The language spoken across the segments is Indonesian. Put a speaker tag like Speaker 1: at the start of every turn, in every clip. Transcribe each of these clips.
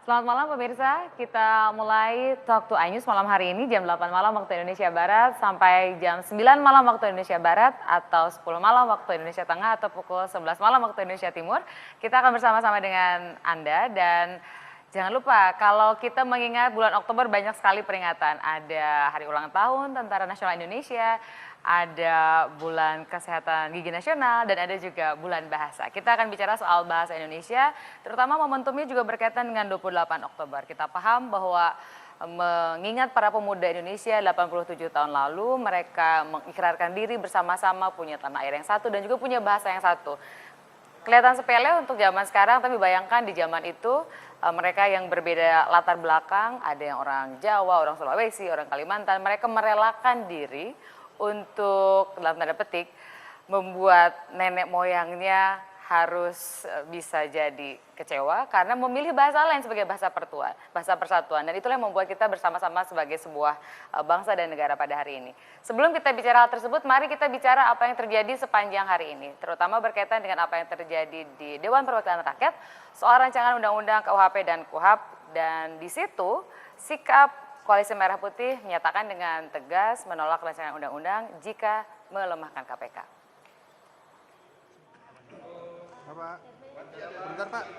Speaker 1: Selamat malam pemirsa, kita mulai Talk to iNews malam hari ini jam 8 malam waktu Indonesia Barat sampai jam 9 malam waktu Indonesia Barat atau 10 malam waktu Indonesia Tengah atau pukul 11 malam waktu Indonesia Timur. Kita akan bersama-sama dengan Anda dan jangan lupa kalau kita mengingat bulan Oktober banyak sekali peringatan. Ada Hari Ulang Tahun Tentara Nasional Indonesia, ada Bulan Kesehatan Gigi Nasional, dan ada juga Bulan Bahasa. Kita akan bicara soal bahasa Indonesia, terutama momentumnya juga berkaitan dengan 28 Oktober. Kita paham bahwa mengingat para pemuda Indonesia 87 tahun lalu, mereka mengikrarkan diri bersama-sama punya tanah air yang satu dan juga punya bahasa yang satu. Kelihatan sepele untuk zaman sekarang, tapi bayangkan di zaman itu mereka yang berbeda latar belakang, ada yang orang Jawa, orang Sulawesi, orang Kalimantan, mereka merelakan diri untuk dalam tanda petik membuat nenek moyangnya harus bisa jadi kecewa karena memilih bahasa lain sebagai bahasa persatuan, dan itulah yang membuat kita bersama-sama sebagai sebuah bangsa dan negara pada hari ini. Sebelum kita bicara hal tersebut, mari kita bicara apa yang terjadi sepanjang hari ini, terutama berkaitan dengan apa yang terjadi di Dewan Perwakilan Rakyat soal rancangan undang-undang KUHP dan KUHAP, dan di situ sikap Koalisi Merah Putih menyatakan dengan tegas menolak rancangan undang-undang jika melemahkan KPK.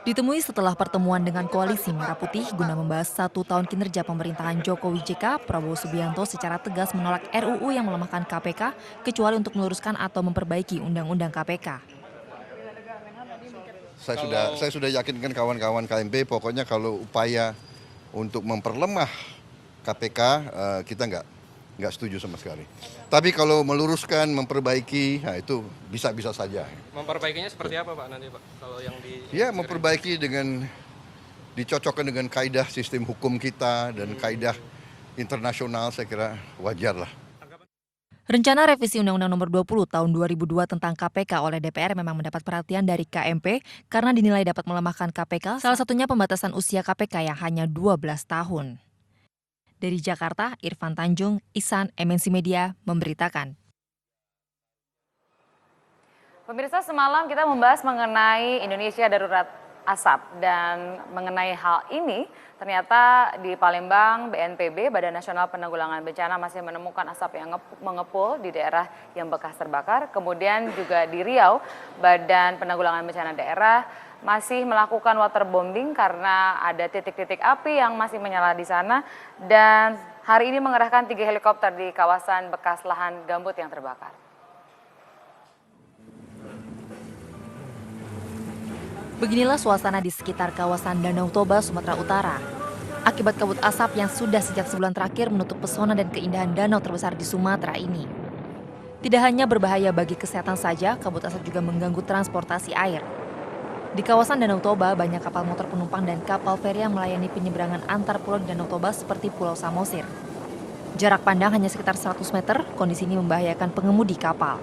Speaker 2: Ditemui setelah pertemuan dengan Koalisi Merah Putih guna membahas 1 tahun kinerja pemerintahan Jokowi JK, Prabowo Subianto secara tegas menolak RUU yang melemahkan KPK kecuali untuk meluruskan atau memperbaiki Undang-Undang KPK.
Speaker 3: Saya sudah yakinkan kawan-kawan KMP, pokoknya kalau upaya untuk memperlemah KPK kita nggak setuju sama sekali. Tapi kalau meluruskan, memperbaiki, nah itu bisa saja.
Speaker 4: Memperbaikinya seperti apa Pak nanti Pak? Kalau yang
Speaker 3: Ya, memperbaiki dengan dicocokkan dengan kaidah sistem hukum kita dan kaidah internasional, saya kira wajar lah.
Speaker 2: Rencana revisi Undang-Undang Nomor 20 Tahun 2002 tentang KPK oleh DPR memang mendapat perhatian dari KMP karena dinilai dapat melemahkan KPK, salah satunya pembatasan usia KPK yang hanya 12 tahun. Dari Jakarta, Irfan Tanjung, Ihsan, MNC Media, memberitakan.
Speaker 1: Pemirsa, semalam kita membahas mengenai Indonesia darurat asap, dan mengenai hal ini ternyata di Palembang BNPB, Badan Nasional Penanggulangan Bencana, masih menemukan asap yang mengepul di daerah yang bekas terbakar. Kemudian juga di Riau, Badan Penanggulangan Bencana Daerah masih melakukan waterbombing karena ada titik-titik api yang masih menyala di sana, dan hari ini mengerahkan 3 helikopter di kawasan bekas lahan gambut yang terbakar.
Speaker 2: Beginilah suasana di sekitar kawasan Danau Toba, Sumatera Utara. Akibat kabut asap yang sudah sejak sebulan terakhir menutup pesona dan keindahan danau terbesar di Sumatera ini. Tidak hanya berbahaya bagi kesehatan saja, kabut asap juga mengganggu transportasi air. Di kawasan Danau Toba, banyak kapal motor penumpang dan kapal feri yang melayani penyeberangan antar pulau di Danau Toba seperti Pulau Samosir. Jarak pandang hanya sekitar 100 meter, kondisi ini membahayakan pengemudi kapal.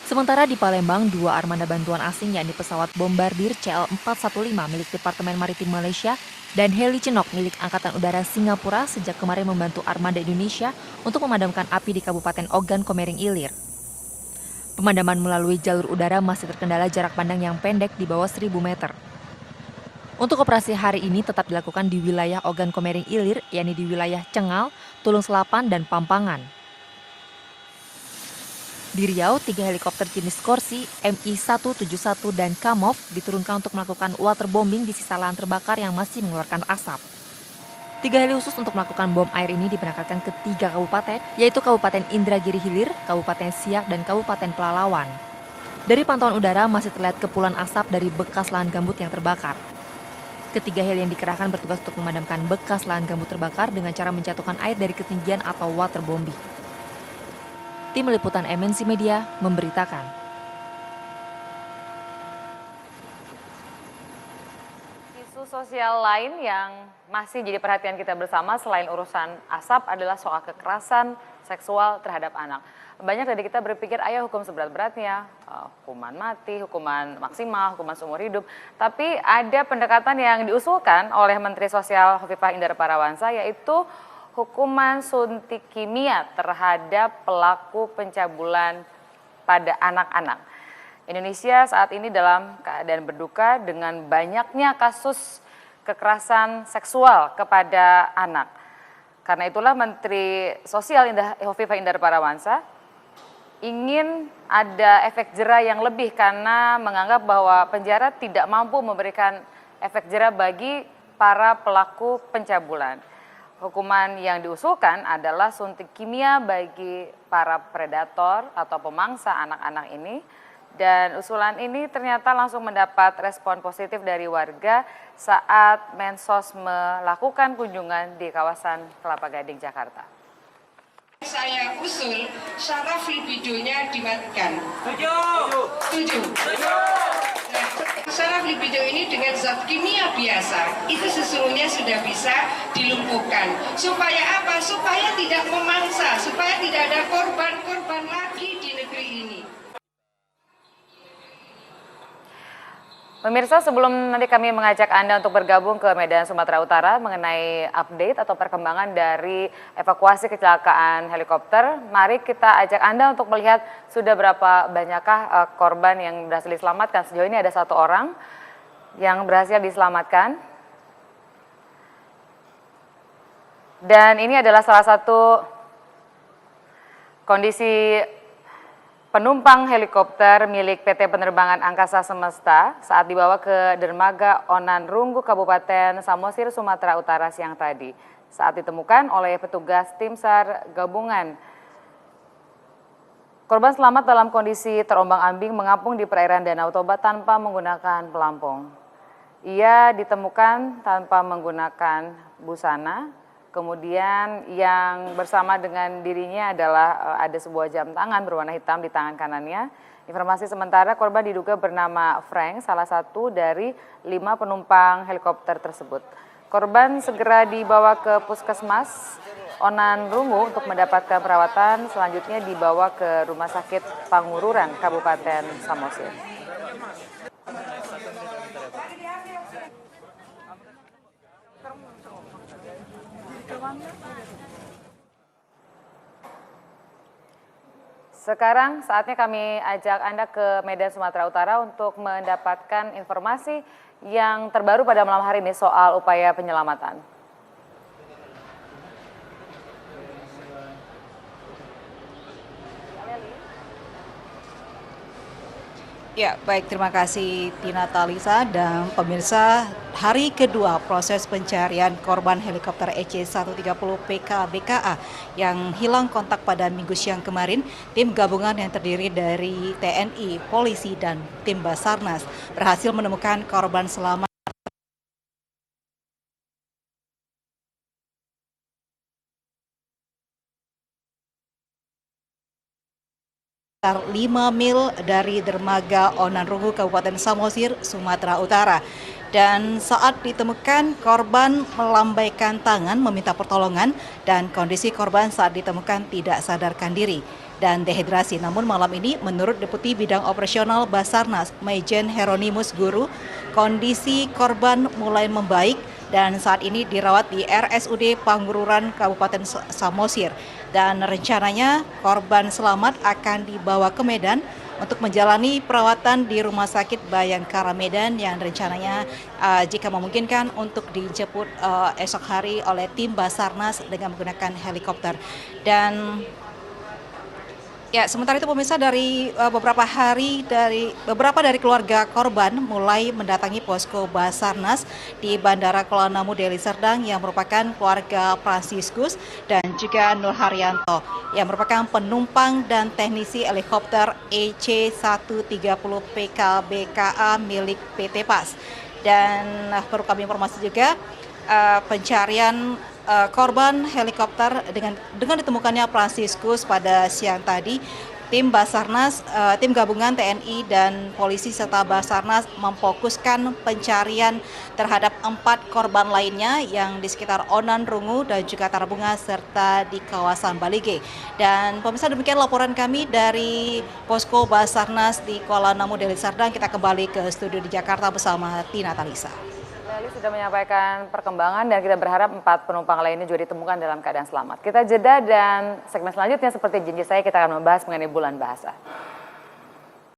Speaker 2: Sementara di Palembang, 2 armada bantuan asing yakni pesawat bombardir CL-415 milik Departemen Maritim Malaysia dan heli Chinook milik Angkatan Udara Singapura sejak kemarin membantu armada Indonesia untuk memadamkan api di Kabupaten Ogan Komering Ilir. Pemadaman melalui jalur udara masih terkendala jarak pandang yang pendek di bawah 1.000 meter. Untuk operasi hari ini tetap dilakukan di wilayah Ogan Komering Ilir, yakni di wilayah Cengal, Tulung Selapan, dan Pampangan. Di Riau, 3 helikopter jenis Corsi, Mi-171 dan Kamov diturunkan untuk melakukan waterbombing di sisa lahan terbakar yang masih mengeluarkan asap. 3 heli khusus untuk melakukan bom air ini diberangkatkan ke 3 kabupaten, yaitu Kabupaten Indragiri Hilir, Kabupaten Siak, dan Kabupaten Pelalawan. Dari pantauan udara masih terlihat kepulan asap dari bekas lahan gambut yang terbakar. Ketiga heli yang dikerahkan bertugas untuk memadamkan bekas lahan gambut terbakar dengan cara menjatuhkan air dari ketinggian atau waterbombing. Tim Liputan MNC Media memberitakan.
Speaker 1: Isu sosial lain yang masih jadi perhatian kita bersama selain urusan asap adalah soal kekerasan seksual terhadap anak. Banyak dari kita berpikir, ayo hukum seberat-beratnya, hukuman mati, hukuman maksimal, hukuman seumur hidup. Tapi ada pendekatan yang diusulkan oleh Menteri Sosial Hovifah Indar Parawansa, yaitu hukuman suntik kimia terhadap pelaku pencabulan pada anak-anak. Indonesia saat ini dalam keadaan berduka dengan banyaknya kasus kekerasan seksual kepada anak. Karena itulah Menteri Sosial Hovifa Indar Parawansa ingin ada efek jera yang lebih karena menganggap bahwa penjara tidak mampu memberikan efek jera bagi para pelaku pencabulan. Hukuman yang diusulkan adalah suntik kimia bagi para predator atau pemangsa anak-anak ini. Dan usulan ini ternyata langsung mendapat respon positif dari warga saat Mensos melakukan kunjungan di kawasan Kelapa Gading, Jakarta.
Speaker 5: Saya usul syaraf libidonya dimatikan. Setuju. Nah, syaraf libido ini dengan zat kimia biasa itu sesungguhnya sudah bisa dilumpuhkan. Supaya apa? Supaya tidak memangsa, supaya tidak ada korban-korban lagi di negeri ini.
Speaker 1: Pemirsa, sebelum nanti kami mengajak Anda untuk bergabung ke Medan, Sumatera Utara mengenai update atau perkembangan dari evakuasi kecelakaan helikopter, mari kita ajak Anda untuk melihat sudah berapa banyakkah korban yang berhasil diselamatkan. Sejauh ini ada 1 orang yang berhasil diselamatkan. Dan ini adalah salah satu kondisi penumpang helikopter milik PT Penerbangan Angkasa Semesta saat dibawa ke dermaga Onan Runggu, Kabupaten Samosir, Sumatera Utara siang tadi. Saat ditemukan oleh petugas tim SAR gabungan. Korban selamat dalam kondisi terombang-ambing mengapung di perairan Danau Toba tanpa menggunakan pelampung. Ia ditemukan tanpa menggunakan busana. Kemudian yang bersama dengan dirinya adalah ada sebuah jam tangan berwarna hitam di tangan kanannya. Informasi sementara korban diduga bernama Frank, salah satu dari 5 penumpang helikopter tersebut. Korban segera dibawa ke Puskesmas Onan Rungu untuk mendapatkan perawatan, selanjutnya dibawa ke Rumah Sakit Pangururan, Kabupaten Samosir. Sekarang saatnya kami ajak Anda ke Medan, Sumatera Utara untuk mendapatkan informasi yang terbaru pada malam hari ini soal upaya penyelamatan.
Speaker 6: Ya, baik, terima kasih Tina Talisa dan pemirsa. Hari kedua proses pencarian korban helikopter EC-130 PK-BKA yang hilang kontak pada Minggu siang kemarin, tim gabungan yang terdiri dari TNI, polisi, dan tim Basarnas berhasil menemukan korban selamat. 5 mil dari dermaga Onan Rungu, Kabupaten Samosir, Sumatera Utara. Dan saat ditemukan, korban melambaikan tangan meminta pertolongan dan kondisi korban saat ditemukan tidak sadarkan diri dan dehidrasi. Namun malam ini menurut Deputi Bidang Operasional Basarnas, Majen Heronimus Guru, kondisi korban mulai membaik dan saat ini dirawat di RSUD Pangururan, Kabupaten Samosir. Dan rencananya korban selamat akan dibawa ke Medan untuk menjalani perawatan di Rumah Sakit Bayangkara Medan yang rencananya jika memungkinkan untuk dijemput esok hari oleh tim Basarnas dengan menggunakan helikopter. Dan ya, sementara itu pemirsa, dari beberapa dari keluarga korban mulai mendatangi posko Basarnas di Bandara Kuala Namu, Deli Serdang yang merupakan keluarga Fransiskus dan juga Nur Haryanto yang merupakan penumpang dan teknisi helikopter EC-130 PK-BKA milik PT PAS. Dan perlu kami informasi juga pencarian korban helikopter dengan ditemukannya Fransiskus pada siang tadi, tim Basarnas, tim gabungan TNI dan polisi serta Basarnas memfokuskan pencarian terhadap 4 korban lainnya yang di sekitar Onan Rungu dan juga Tarabunga serta di kawasan Balige. Dan pemirsa, demikian laporan kami dari posko Basarnas di Kuala Namu, Deli Serdang. Kita kembali ke studio di Jakarta bersama Tina Talisa.
Speaker 1: Dali sudah menyampaikan perkembangan dan kita berharap 4 penumpang lainnya juga ditemukan dalam keadaan selamat. Kita jeda dan segmen selanjutnya seperti janji saya kita akan membahas mengenai bulan bahasa.